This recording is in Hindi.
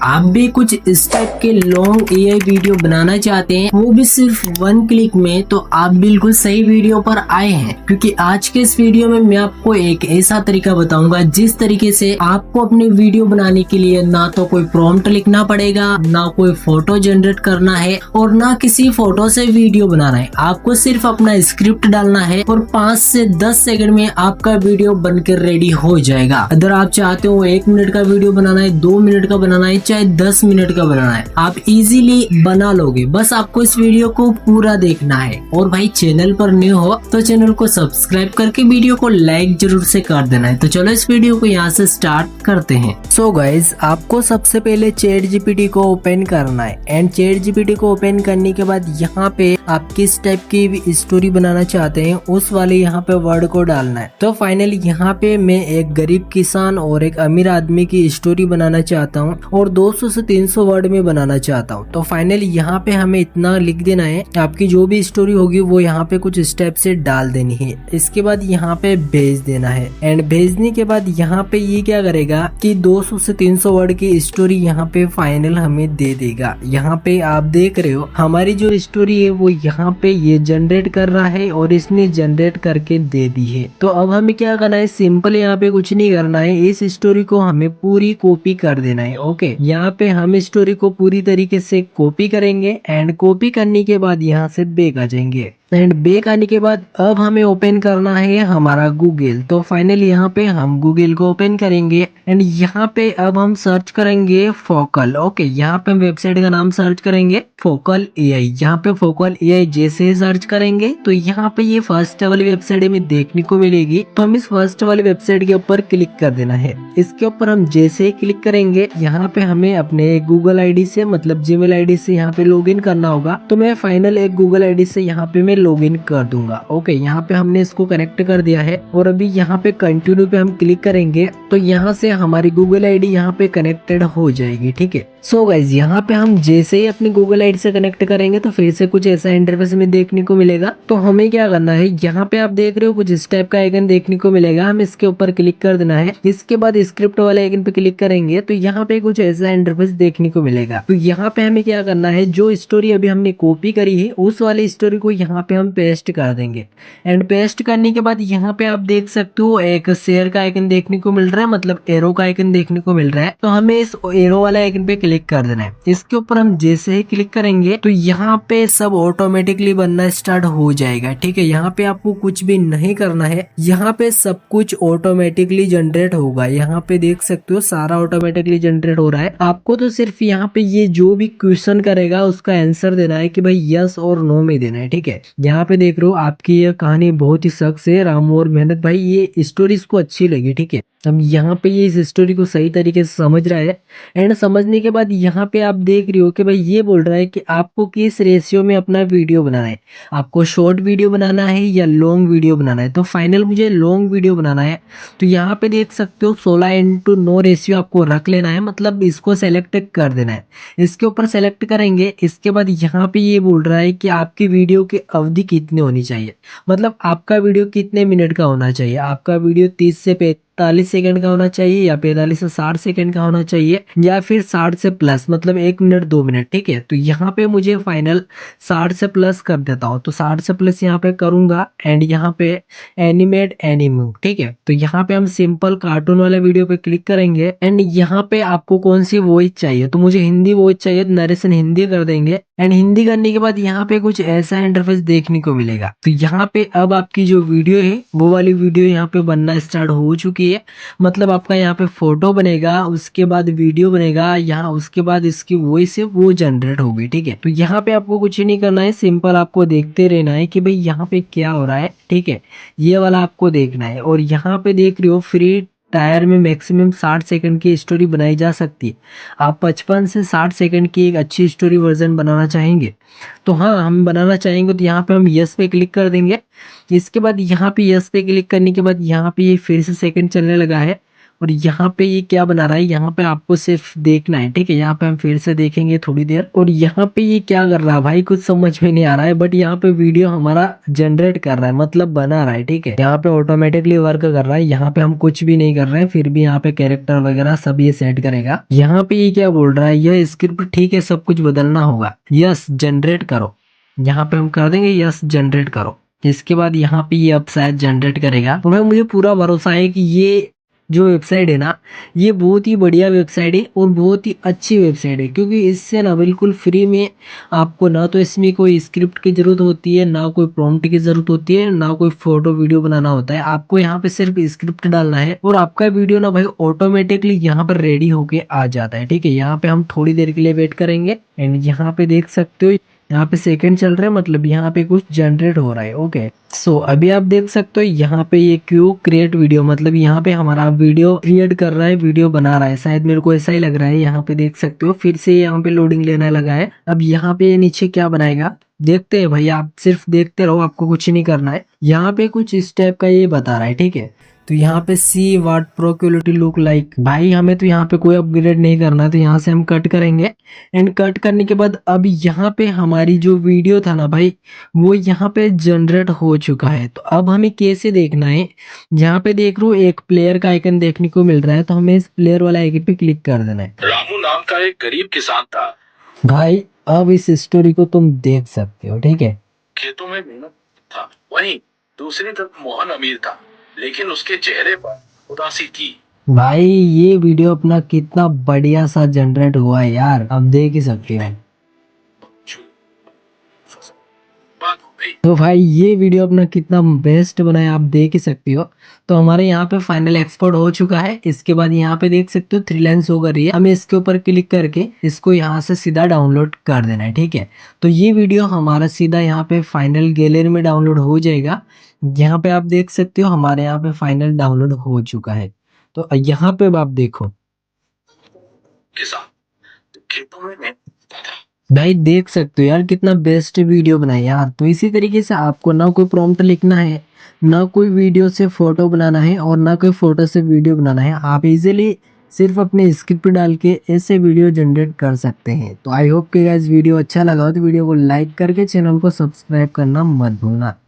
आप भी कुछ इस टाइप के लॉन्ग एआई वीडियो बनाना चाहते हैं, वो भी सिर्फ 1 क्लिक में, तो आप बिल्कुल सही वीडियो पर आए हैं। क्योंकि आज के इस वीडियो में मैं आपको एक ऐसा तरीका बताऊंगा जिस तरीके से आपको अपनी वीडियो बनाने के लिए ना तो कोई प्रॉम्प्ट लिखना पड़ेगा, ना कोई फोटो जनरेट करना है और ना किसी फोटो से वीडियो बनाना है। आपको सिर्फ अपना स्क्रिप्ट डालना है और 5 से 10 सेकंड में आपका वीडियो बनकर रेडी हो जाएगा। अगर आप चाहते हो 1 मिनट का वीडियो बनाना है, 2 मिनट का बनाना है, चाहे 10 मिनट का बनाना है, आप इजीली बना लोगे। बस आपको इस वीडियो को पूरा देखना है। और भाई चैनल पर न्यू हो तो चैनल को सब्सक्राइब करके वीडियो को लाइक जरूर से कर देना है। तो चलो इस वीडियो को यहाँ से स्टार्ट करते हैं। सो गाइज, आपको सबसे पहले चैट जीपीटी को ओपन करना है एंड चैट जीपीटी को ओपन करने के बाद यहाँ पे आप किस टाइप की स्टोरी बनाना चाहते हैं उस वाले यहाँ पे वर्ड को डालना है। तो फाइनली यहाँ पे मैं एक गरीब किसान और एक अमीर आदमी की स्टोरी बनाना चाहता हूँ और 200 से 300 वर्ड में बनाना चाहता हूँ। तो फाइनली यहाँ पे हमें इतना लिख देना है। आपकी जो भी स्टोरी होगी वो यहाँ पे कुछ स्टेप से डाल देनी है। इसके बाद यहाँ पे भेज देना है एंड भेजने के बाद यहाँ पे ये क्या करेगा कि 200 से 300 वर्ड की स्टोरी यहाँ पे फाइनल हमें दे देगा। यहाँ पे आप देख रहे हो हमारी जो स्टोरी है वो यहाँ पे ये जनरेट कर रहा है और इसने जनरेट करके दे दी है। तो अब हमें क्या करना है, सिंपल यहाँ पे कुछ नहीं करना है, इस स्टोरी को हमें पूरी कॉपी कर देना है। ओके, यहाँ पे हम स्टोरी को पूरी तरीके से कॉपी करेंगे एंड कॉपी करने के बाद यहाँ से बैक आ जाएंगे एंड बैक आने के बाद अब हमें ओपन करना है हमारा गूगल। तो फाइनली यहाँ पे हम गूगल को ओपन करेंगे एंड यहाँ पे अब हम सर्च करेंगे फोकल। ओके, यहाँ पे हम वेबसाइट का नाम सर्च करेंगे फोकल एआई। यहाँ पे फोकल एआई जैसे ही सर्च करेंगे तो यहाँ पे ये फर्स्ट वाली वेबसाइट में देखने को मिलेगी। तो हम इस फर्स्ट वाली वेबसाइट के ऊपर क्लिक कर देना है। इसके ऊपर हम जैसे ही क्लिक करेंगे यहाँ पे हमें अपने गूगल आईडी से मतलब जीमेल आईडी से यहाँ पे लॉगिन करना होगा। तो मैं फाइनल एक गूगल आईडी से यहाँ पे मैं लॉगिन कर दूंगा। ओके, यहाँ पे हमने इसको कनेक्ट कर दिया है और अभी यहाँ पे कंटिन्यू पे हम क्लिक करेंगे तो यहाँ से हमारी गूगल आईडी यहाँ पे कनेक्टेड हो जाएगी। ठीक है, सो गाइज यहाँ पे हम जैसे ही अपनी गूगल आईडी से कनेक्ट करेंगे तो फिर से कुछ ऐसा इंटरफेस में देखने को मिलेगा। तो हमें क्या करना है, यहाँ पे आप देख रहे हो कुछ इस टाइप का आइकन देखने को मिलेगा, हम इसके ऊपर क्लिक कर देना है। इसके बाद स्क्रिप्ट वाले आइकन पे क्लिक करेंगे तो यहाँ पे कुछ ऐसा इंटरफेस देखने को मिलेगा। तो यहाँ पे हमें क्या करना है, जो स्टोरी अभी हमने कॉपी करी है उस वाली स्टोरी को यहाँ पे हम पेस्ट कर देंगे एंड पेस्ट करने के बाद यहाँ पे आप देख सकते हो एक शेयर का आइकन देखने को मिल रहा है, मतलब एरो का आइकन देखने को मिल रहा है। तो हमें इस एरो वाले आइकन पे क्लिक कर देना है। इसके ऊपर हम जैसे ही क्लिक करेंगे तो यहाँ पे सब ऑटोमेटिकली बनना स्टार्ट हो जाएगा। ठीक है, यहाँ पे आपको कुछ भी नहीं करना है, यहाँ पे सब कुछ ऑटोमेटिकली जनरेट होगा। यहाँ पे देख सकते हो सारा ऑटोमेटिकली जनरेट हो रहा है। आपको तो सिर्फ यहाँ पे ये जो भी क्वेश्चन करेगा उसका आंसर देना है कि भाई यस और नो में देना है। ठीक है, यहाँ पे देख रहे हो आपकी ये कहानी बहुत ही सख्त है, राम और मेहनत भाई ये स्टोरी इसको अच्छी लगी। ठीक है, अब यहाँ पे ये इस स्टोरी को सही तरीके से समझ रहा है एंड समझने के बाद यहाँ पे आप देख रहे हो कि भाई ये बोल रहा है कि आपको किस रेशियो में अपना वीडियो बनाना है, आपको शॉर्ट वीडियो बनाना है या लॉन्ग वीडियो बनाना है। तो फाइनल मुझे लॉन्ग वीडियो बनाना है। तो यहाँ पे देख सकते हो 16:9 रेशियो आपको रख लेना है, मतलब इसको सेलेक्ट कर देना है। इसके ऊपर सेलेक्ट करेंगे। इसके बाद यहाँ पे ये बोल रहा है कि आपकी वीडियो की अवधि कितनी होनी चाहिए, मतलब आपका वीडियो कितने मिनट का होना चाहिए। आपका वीडियो 30 से 45 सेकंड का होना चाहिए या 45 से 60 सेकंड का होना चाहिए या फिर 60 से प्लस, मतलब 1 मिनट 2 मिनट। ठीक है, तो यहाँ पे मुझे फाइनल 60 से प्लस कर देता हूँ। तो 60 से प्लस यहाँ पे करूंगा एंड यहाँ पे एनिमेट एनिमू। ठीक है, तो यहाँ पे हम सिंपल कार्टून वाले वीडियो पे क्लिक करेंगे एंड यहाँ पे आपको कौन सी वॉइस चाहिए, तो मुझे हिंदी वॉइस चाहिए, तो नरेशन हिंदी कर देंगे एंड हिंदी करने के बाद यहाँ पे कुछ ऐसा इंटरफेस देखने को मिलेगा। तो यहाँ पे अब आपकी जो वीडियो है वो वाली वीडियो यहाँ पे बनना स्टार्ट हो चुकी है, मतलब आपका यहाँ पे फोटो बनेगा, उसके बाद वीडियो बनेगा, यहाँ उसके बाद इसकी वॉइस है वो जनरेट होगी। ठीक है, तो यहाँ पे आपको कुछ नहीं करना है, सिंपल आपको देखते रहना है कि भाई यहाँ पे क्या हो रहा है। ठीक है, ये वाला आपको देखना है और यहाँ पे देख रहे हो फ्री टायर में मैक्सिमम 60 सेकंड की स्टोरी बनाई जा सकती है। आप 55 से 60 सेकंड की एक अच्छी स्टोरी वर्जन बनाना चाहेंगे तो हाँ हम बनाना चाहेंगे, तो यहाँ पे हम यस पे क्लिक कर देंगे। इसके बाद यहाँ पे यस पे क्लिक करने के बाद यहाँ पे ये फिर से सेकंड चलने लगा है, और यहाँ पे ये क्या बना रहा है, यहाँ पे आपको सिर्फ देखना है, ठीक है। यहाँ पे हम फिर से देखेंगे थोड़ी देर, और यहाँ पे ये क्या कर रहा है भाई, कुछ समझ में नहीं आ रहा है, बट यहाँ पे वीडियो हमारा जनरेट कर रहा है, मतलब बना रहा है, ठीक है। यहाँ पे ऑटोमेटिकली वर्क कर रहा है, यहाँ पे हम कुछ भी नहीं कर रहे हैं, फिर भी यहाँ पे कैरेक्टर वगैरह सब ये सेट करेगा। यहाँ पे ये क्या बोल रहा है, यह स्क्रिप्ट ठीक है, सब कुछ बदलना होगा, यस जनरेट करो। यहाँ पे हम कर देंगे यस जनरेट करो। इसके बाद यहाँ पे ये अब शायद जनरेट करेगा। तो भाई मुझे पूरा भरोसा है कि ये जो वेबसाइट है ना, ये बहुत ही बढ़िया वेबसाइट है और बहुत ही अच्छी वेबसाइट है, क्योंकि इससे ना बिल्कुल फ्री में आपको ना तो इसमें कोई स्क्रिप्ट की जरूरत होती है, ना कोई प्रॉम्प्ट की जरूरत होती है, ना कोई फोटो वीडियो बनाना होता है। आपको यहाँ पे सिर्फ स्क्रिप्ट डालना है और आपका वीडियो ना भाई ऑटोमेटिकली यहाँ पर रेडी होके आ जाता है, ठीक है। यहाँ पे हम थोड़ी देर के लिए वेट करेंगे एंड यहाँ पे देख सकते हो यहाँ पे सेकंड चल रहे हैं, मतलब यहाँ पे कुछ जनरेट हो रहा है। ओके सो अभी आप देख सकते हो यहाँ पे ये क्यों क्रिएट वीडियो, मतलब यहाँ पे हमारा वीडियो क्रिएट कर रहा है, वीडियो बना रहा है, शायद मेरे को ऐसा ही लग रहा है। यहाँ पे देख सकते हो फिर से यहाँ पे लोडिंग लेने लगा है। अब यहाँ पे नीचे क्या बनाएगा देखते हैं भाई, आप सिर्फ देखते रहो, आपको कुछ नहीं करना है। यहाँ पे कुछ इस टाइप का ये बता रहा है, ठीक है। तो यहाँ पे see what pro quality look like, भाई हमें तो यहाँ पे कोई अपग्रेड नहीं करना है, तो यहाँ से हम कट करेंगे एंड कट करने के बाद अब यहाँ पे हमारी जो वीडियो था ना भाई, वो यहाँ पे जनरेट हो चुका है। तो अब हमें कैसे देखना है, यहाँ पे देख लो एक प्लेयर का आइकन देखने को मिल रहा है, तो हमें इस प्लेयर वाला आइकन पे क्लिक कर देना है। रामू नाम का एक गरीब किसान था। भाई अब इस स्टोरी को तुम देख सकते हो, ठीक है। खेतों में मेहनत था, वहीं दूसरी तरफ मोहन अमीर था, लेकिन उसके चेहरे पर उदासी थी। भाई ये वीडियो अपना कितना बढ़िया सा जनरेट हुआ है यार, आप देख ही सकते हो। बात हो गई। तो भाई ये वीडियो अपना कितना बेस्ट बना है, आप देख ही सकते हो। तो हमारे यहाँ पे फाइनल एक्सपोर्ट हो चुका है। इसके बाद यहाँ पे देख सकते हो 3 लाइन शो कर रही है, हमें इसके ऊपर क्लिक करके इसको यहाँ से सीधा डाउनलोड कर देना है, ठीक है। तो ये वीडियो हमारा सीधा यहाँ पे फाइनल गैलरी में डाउनलोड हो जाएगा। यहाँ पे आप देख सकते हो हमारे यहाँ पे फाइनल डाउनलोड हो चुका है। तो यहाँ पे आप देखो किसान खेतों में मेहनत था। भाई, देख सकते हो यार कितना बेस्ट वीडियो बनाई यार। तो इसी तरीके से आपको ना कोई प्रॉम्प्ट लिखना है, ना कोई वीडियो से फोटो बनाना है, और ना कोई फोटो से वीडियो बनाना है, आप इजीली सिर्फ अपने स्क्रिप्ट डाल के ऐसे वीडियो जनरेट कर सकते हैं। तो आई होप कि गाइस वीडियो अच्छा लगा हो तो वीडियो को लाइक करके चैनल को सब्सक्राइब करना मत भूलना।